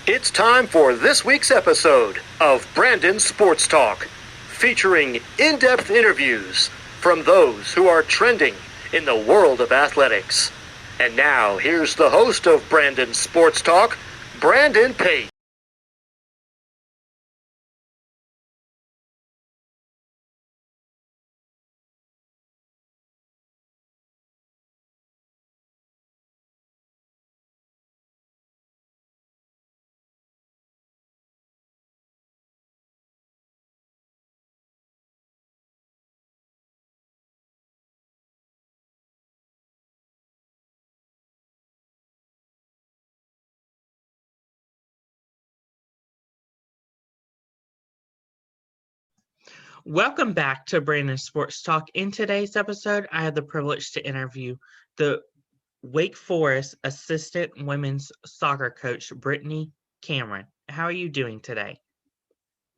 It's time for this week's episode of Brandon Sports Talk, featuring in-depth interviews from those who are trending in the world of athletics. And now, here's the host of Brandon Sports Talk, Brandon Pate. Welcome back to Brandon Sports Talk. In today's episode, I had the privilege to interview the Wake Forest assistant women's soccer coach, Brittany Cameron. How are you doing today?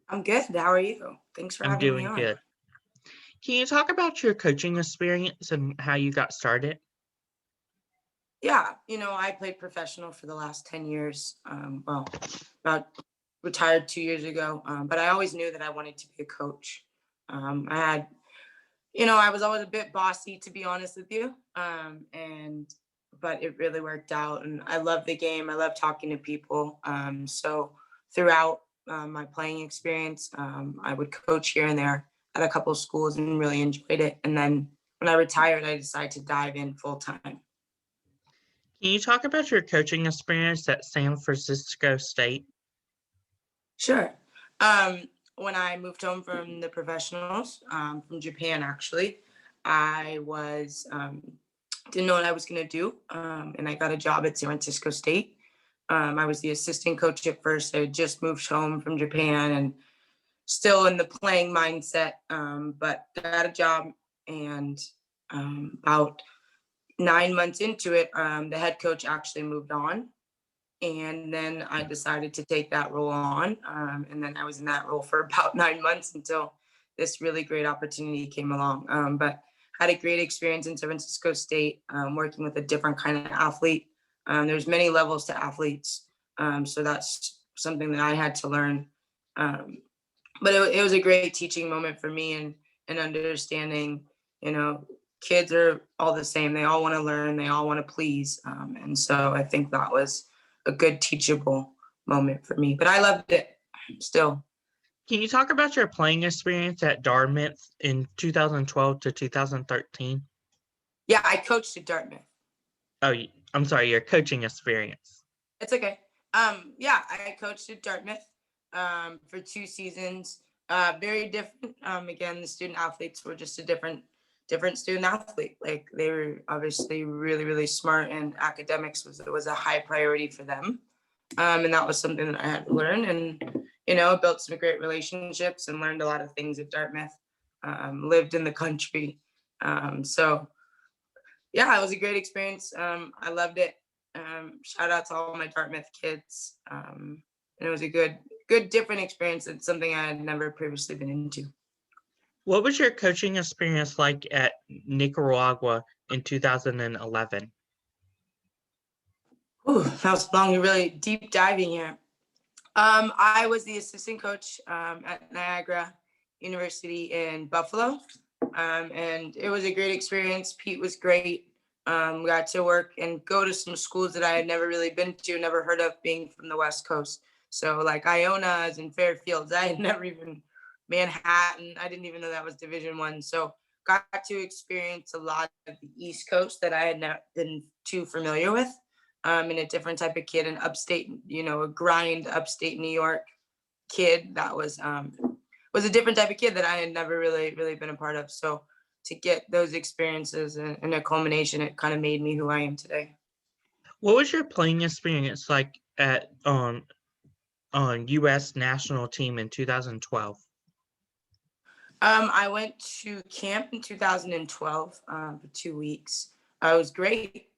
I'm good. How are you? Thanks for having me on. I'm doing good. Can you talk about your coaching experience and how you got started? Yeah, I played professional for the last 10 years. About retired 2 years ago. But I always knew that I wanted to be a coach. I was always a bit bossy, to be honest with you. But it really worked out, and I love the game. I love talking to people. So throughout my playing experience, I would coach here and there at a couple of schools and really enjoyed it. And then when I retired, I decided to dive in full time. Can you talk about your coaching experience at San Francisco State? Sure. When I moved home from the professionals, from Japan, actually, I didn't know what I was going to do. And I got a job at San Francisco State. I was the assistant coach at first. I had just moved home from Japan and still in the playing mindset, but got a job. And about 9 months into it, the head coach actually moved on. And then I decided to take that role on. And then I was in that role for about 9 months until this really great opportunity came along. But had a great experience in San Francisco State, working with a different kind of athlete. There's many levels to athletes. So that's something that I had to learn. But it was a great teaching moment for me and understanding, kids are all the same. They all want to learn. They all want to please. And so I think that was a good teachable moment for me, but I loved it still. Can you talk about your playing experience at Dartmouth in 2012 to 2013? Yeah, I coached at Dartmouth. Oh, I'm sorry, your coaching experience. It's okay. Yeah, I coached at Dartmouth for 2 seasons. Very different. Again, the student athletes were just a different student athlete. Like, they were obviously really, really smart, and academics was a high priority for them. And that was something that I had to learn, and, built some great relationships and learned a lot of things at Dartmouth, lived in the country. So yeah, it was a great experience. I loved it. Shout out to all my Dartmouth kids. And it was a good, different experience. It's something I had never previously been into. What was your coaching experience like at Nicaragua in 2011? Ooh, that was long and really deep diving here. I was the assistant coach at Niagara University in Buffalo. And it was a great experience. Pete was great. Got to work and go to some schools that I had never really been to, never heard of, being from the West Coast. So like Iona's and Fairfields, I had never even, Manhattan, I didn't even know that was Division I. So got to experience a lot of the East Coast that I had not been too familiar with. And a different type of kid, an upstate, a grind upstate New York kid that was a different type of kid that I had never really been a part of. So to get those experiences and a culmination, it kind of made me who I am today. What was your playing experience like at on U.S. national team in 2012? I went to camp in 2012 for 2 weeks. It was great.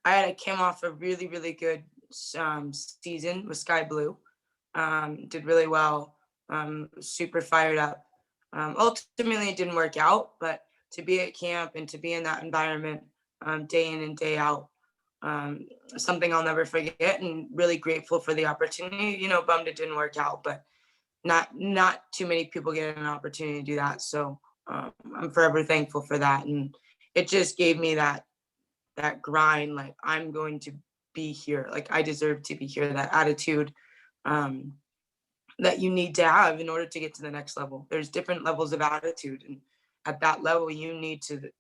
I came off a really, really good season with Sky Blue. Did really well. Super fired up. Ultimately, it didn't work out, but to be at camp and to be in that environment day in and day out something I'll never forget, and really grateful for the opportunity. Bummed it didn't work out, but not too many people get an opportunity to do that. So I'm forever thankful for that. And it just gave me that grind, like I'm going to be here, like I deserve to be here, that attitude that you need to have in order to get to the next level. There's different levels of attitude, and at that level you need to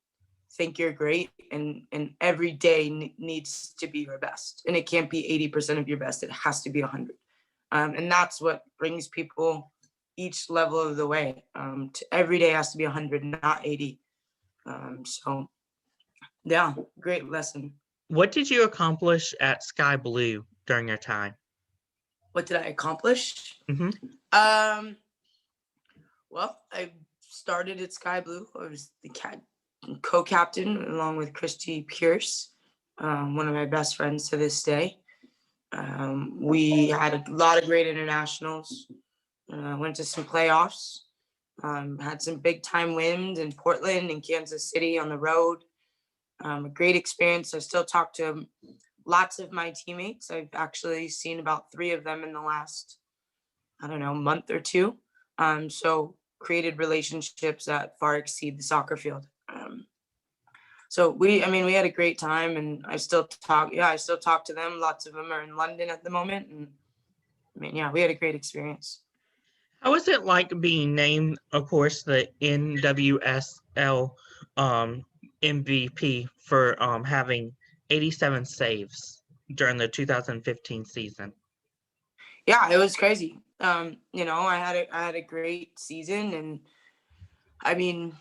think you're great, and every day needs to be your best, and it can't be 80% of your best, it has to be 100. And that's what brings people each level of the way. To every day has to be 100, not 80. So yeah, great lesson. What did you accomplish at Sky Blue during your time? What did I accomplish? Mm-hmm. Well, I started at Sky Blue. I was the co-captain along with Christy Pierce, one of my best friends to this day. We had a lot of great internationals, went to some playoffs, had some big time wins in Portland and Kansas City on the road. A great experience. I still talk to lots of my teammates. I've actually seen about 3 of them in the last, month or 2. So created relationships that far exceed the soccer field. So we had a great time, and I still talk to them. Lots of them are in London at the moment. And we had a great experience. How was it like being named, of course, the NWSL MVP for having 87 saves during the 2015 season? Yeah, it was crazy. I had a great season, and it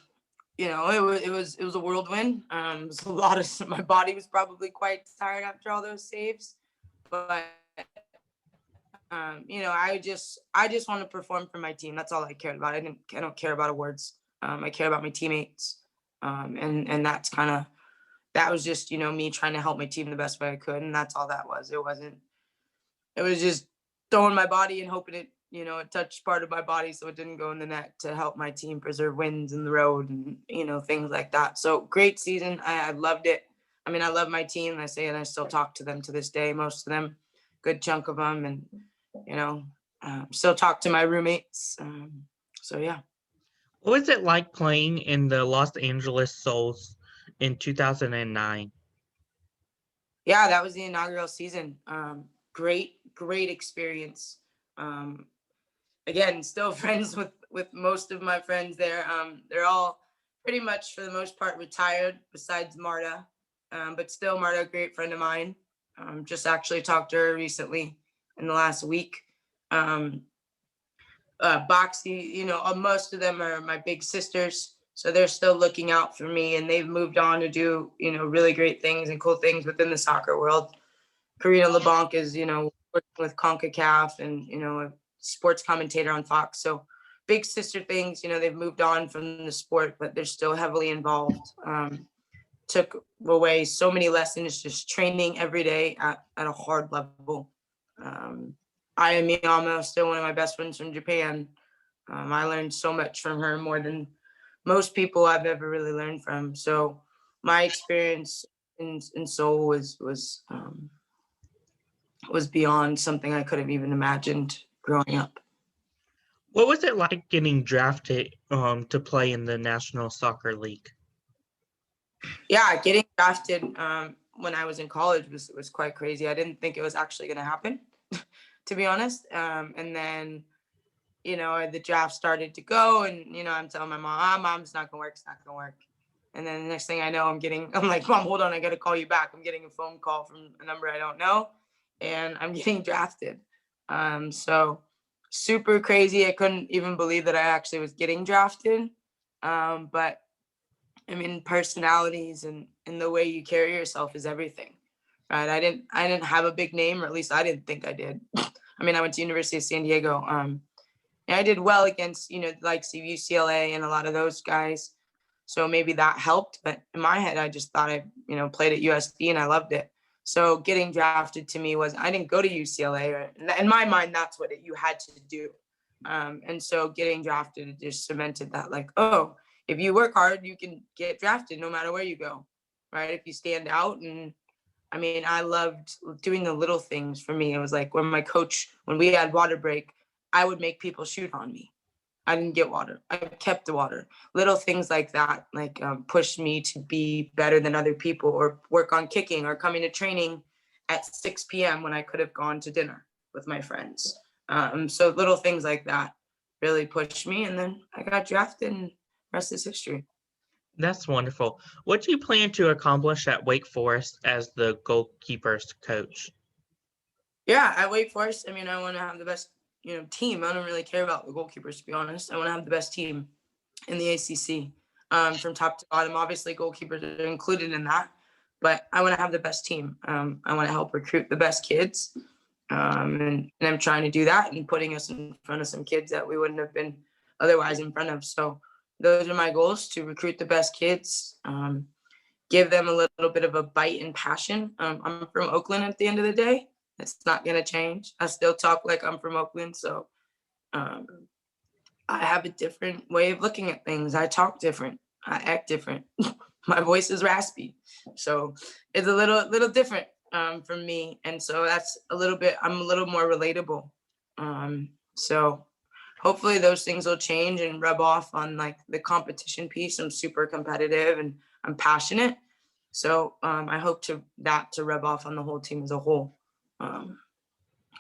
was a whirlwind. It was a lot of, my body was probably quite tired after all those saves, but I just want to perform for my team. That's all I cared about. I don't care about awards. I care about my teammates, and that was just me trying to help my team the best way I could, and that's all that was. It was just throwing my body and hoping it touched part of my body so it didn't go in the net, to help my team preserve wins in the road, and things like that. So great season. I loved it. I love my team. I still talk to them to this day, most of them, good chunk of them, and still talk to my roommates. So yeah. What was it like playing in the Los Angeles Souls in 2009? Yeah, that was the inaugural season. Great experience. Again, still friends with most of my friends there. They're all pretty much, for the most part, retired, besides Marta. But still, Marta, a great friend of mine. Just actually talked to her recently in the last week. Boxy, most of them are my big sisters, so they're still looking out for me, and they've moved on to do, really great things and cool things within the soccer world. Karina LeBlanc is, working with CONCACAF and, a sports commentator on Fox. So big sister things, they've moved on from the sport, but they're still heavily involved. Took away so many lessons, just training every day at a hard level. Alma, still one of my best friends from Japan. I learned so much from her, more than most people I've ever really learned from. So my experience in Seoul was beyond something I could have even imagined growing up. What was it like getting drafted to play in the National Soccer League? Yeah, getting drafted when I was in college was quite crazy. I didn't think it was actually going to happen, to be honest. And then, the draft started to go, and, I'm telling my mom, Mom, it's not going to work. It's not going to work. And then the next thing I know, I'm like, Mom, hold on. I got to call you back. I'm getting a phone call from a number I don't know, and I'm getting drafted. So super crazy. I couldn't even believe that I actually was getting drafted. But personalities and the way you carry yourself is everything, right? I didn't have a big name, or at least I didn't think I did. I went to University of San Diego. And I did well against, like UCLA and a lot of those guys. So maybe that helped. But in my head, I just thought I, played at USD and I loved it. So getting drafted to me was, I didn't go to UCLA. In my mind, that's what you had to do. And so getting drafted just cemented that, like, oh, if you work hard, you can get drafted no matter where you go, right? If you stand out. And I mean, I loved doing the little things. For me, it was like when we had water break, I would make people shoot on me. I didn't get water. I kept the water. Little things like that, like pushed me to be better than other people, or work on kicking, or coming to training at 6 p.m. when I could have gone to dinner with my friends. So little things like that really pushed me. And then I got drafted, and the rest is history. That's wonderful. What do you plan to accomplish at Wake Forest as the goalkeepers coach? Yeah, at Wake Forest, I mean, I want to have the best, team. I don't really care about the goalkeepers, to be honest. I want to have the best team in the ACC, from top to bottom. Obviously, goalkeepers are included in that, but I want to have the best team. I want to help recruit the best kids, and I'm trying to do that and putting us in front of some kids that we wouldn't have been otherwise in front of. So those are my goals: to recruit the best kids, give them a little bit of a bite and passion. I'm from Oakland at the end of the day. It's not going to change. I still talk like I'm from Oakland. So I have a different way of looking at things. I talk different. I act different. My voice is raspy. So it's a little different from me. And so that's I'm a little more relatable. So hopefully those things will change and rub off on like the competition piece. I'm super competitive and I'm passionate. So I hope to rub off on the whole team as a whole.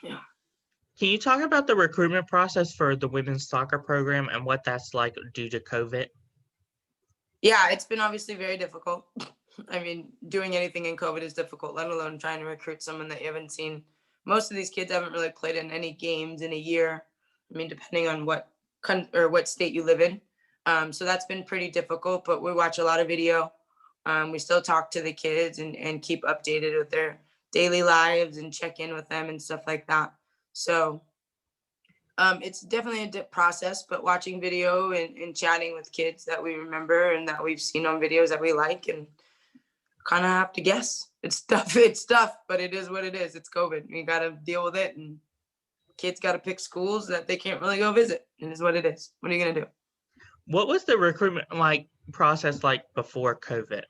Yeah. Can you talk about the recruitment process for the women's soccer program and what that's like due to COVID? Yeah, it's been obviously very difficult. I mean, doing anything in COVID is difficult, let alone trying to recruit someone that you haven't seen. Most of these kids haven't really played in any games in a year. I mean, depending on what state you live in. So that's been pretty difficult, but we watch a lot of video. We still talk to the kids and keep updated with their daily lives and check in with them and stuff like that. So it's definitely a process, but watching video and chatting with kids that we remember and that we've seen on videos that we like, and kind of have to guess. It's tough, but it is what it is. It's COVID. We got to deal with it, and kids got to pick schools that they can't really go visit. It is what it is. What are you going to do? What was the recruitment process like before COVID?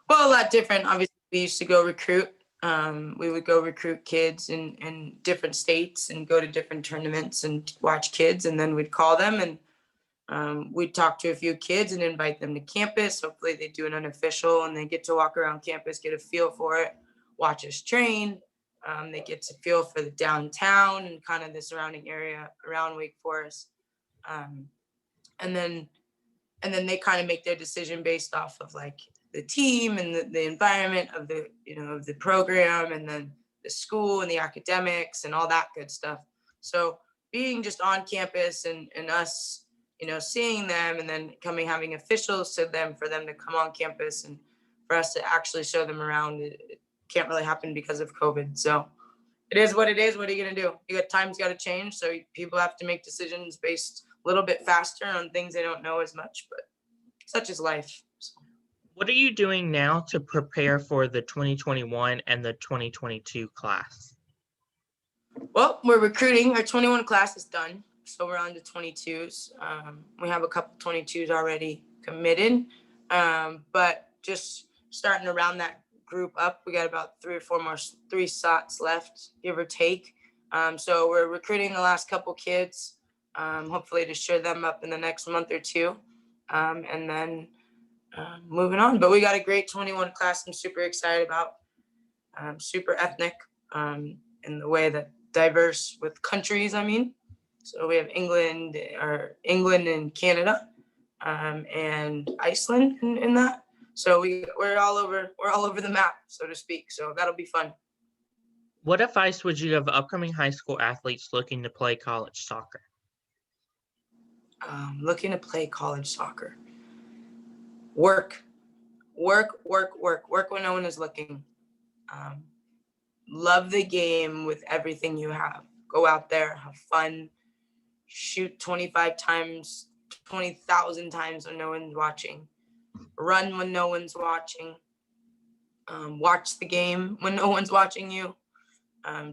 Well, a lot different. Obviously, we used to go recruit. We would go recruit kids in different states and go to different tournaments and watch kids, and then we'd call them and we'd talk to a few kids and invite them to campus. Hopefully they do an unofficial and they get to walk around campus, get a feel for it, watch us train. They get to feel for the downtown and kind of the surrounding area around Wake Forest. And then they kind of make their decision based off of like the team and the environment of the program, and then the school and the academics and all that good stuff. So being just on campus and us, seeing them and then having officials to them for them to come on campus and for us to actually show them around, it can't really happen because of COVID. So it is what it is. What are you going to do? Time's got to change. So people have to make decisions based a little bit faster on things they don't know as much, but such is life. So. What are you doing now to prepare for the 2021 and the 2022 class? Well, we're recruiting. Our 21 class is done, so we're on to 22s. We have a couple 22s already committed, but just starting to round that group up. We got about 3 slots left, give or take. So we're recruiting the last couple kids, hopefully to share them up in the next month or two, and then moving on. But we got a great 21 class I'm super excited about, super ethnic in the way that diverse with countries, I mean. So we have England and Canada, and Iceland in that. So we're all over the map, so to speak. So that'll be fun. What advice would you give upcoming high school athletes looking to play college soccer? Looking to play college soccer. Work when no one is looking. Love the game with everything you have. Go out there, have fun, shoot 25 times, 20,000 times when no one's watching. Run when no one's watching. Watch the game when no one's watching you.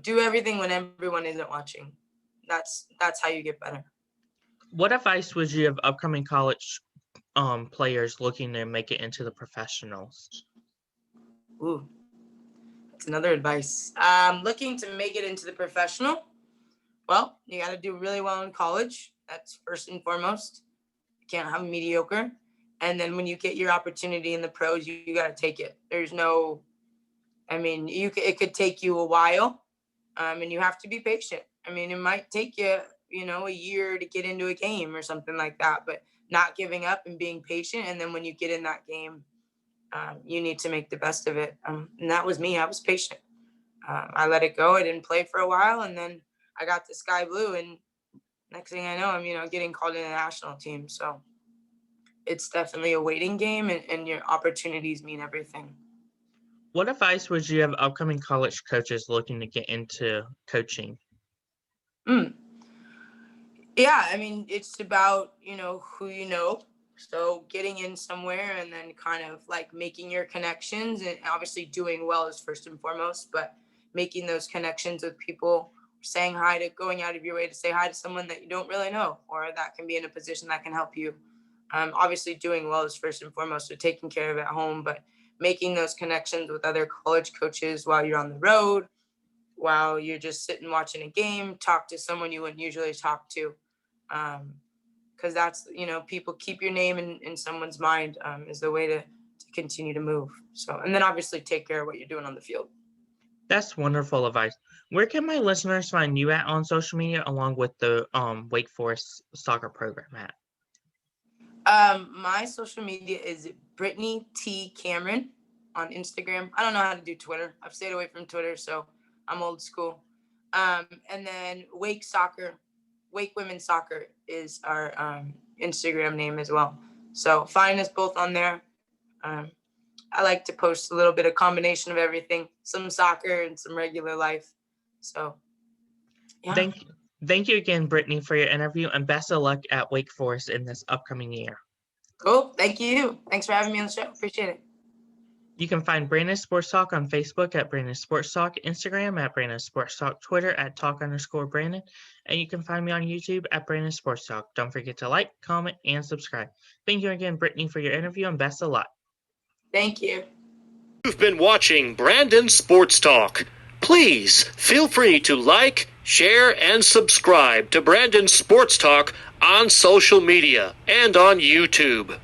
Do everything when everyone isn't watching. That's how you get better. What advice would you give upcoming college players looking to make it into the professionals? Ooh, that's another advice. Looking to make it into the professional. Well, you got to do really well in college. That's first and foremost. You can't have a mediocre. And then when you get your opportunity in the pros, you got to take it. There's no, I mean, it could take you a while, and you have to be patient. I mean, it might take you, a year to get into a game or something like that, but not giving up and being patient. And then when you get in that game, you need to make the best of it. And that was me. I was patient. I let it go. I didn't play for a while, and then I got the Sky Blue, and next thing I know, I'm, getting called in the national team. So it's definitely a waiting game, and your opportunities mean everything. What advice would you have upcoming college coaches looking to get into coaching? Yeah, I mean, it's about, who you know. So getting in somewhere and then kind of like making your connections, and obviously doing well is first and foremost, but making those connections with people, going out of your way to say hi to someone that you don't really know, or that can be in a position that can help you. Obviously doing well is first and foremost, so taking care of it at home, but making those connections with other college coaches while you're on the road, while you're just sitting watching a game, talk to someone you wouldn't usually talk to. Because that's, people keep your name in someone's mind, is the way to continue to move. So, and then obviously take care of what you're doing on the field. That's wonderful advice. Where can my listeners find you at on social media, along with the Wake Forest soccer program at? My social media is Brittany T. Cameron on Instagram. I don't know how to do Twitter. I've stayed away from Twitter, so I'm old school. And then Wake Women's Soccer is our Instagram name as well. So find us both on there. I like to post a little bit of combination of everything, some soccer and some regular life. So, yeah. Thank you again, Brittany, for your interview, and best of luck at Wake Forest in this upcoming year. Cool. Thank you. Thanks for having me on the show. Appreciate it. You can find Brandon Sports Talk on Facebook at Brandon Sports Talk, Instagram at Brandon Sports Talk, Twitter at Talk_Brandon, and you can find me on YouTube at Brandon Sports Talk. Don't forget to like, comment, and subscribe. Thank you again, Brittany, for your interview, and best of luck. Thank you. You've been watching Brandon Sports Talk. Please feel free to like, share, and subscribe to Brandon Sports Talk on social media and on YouTube.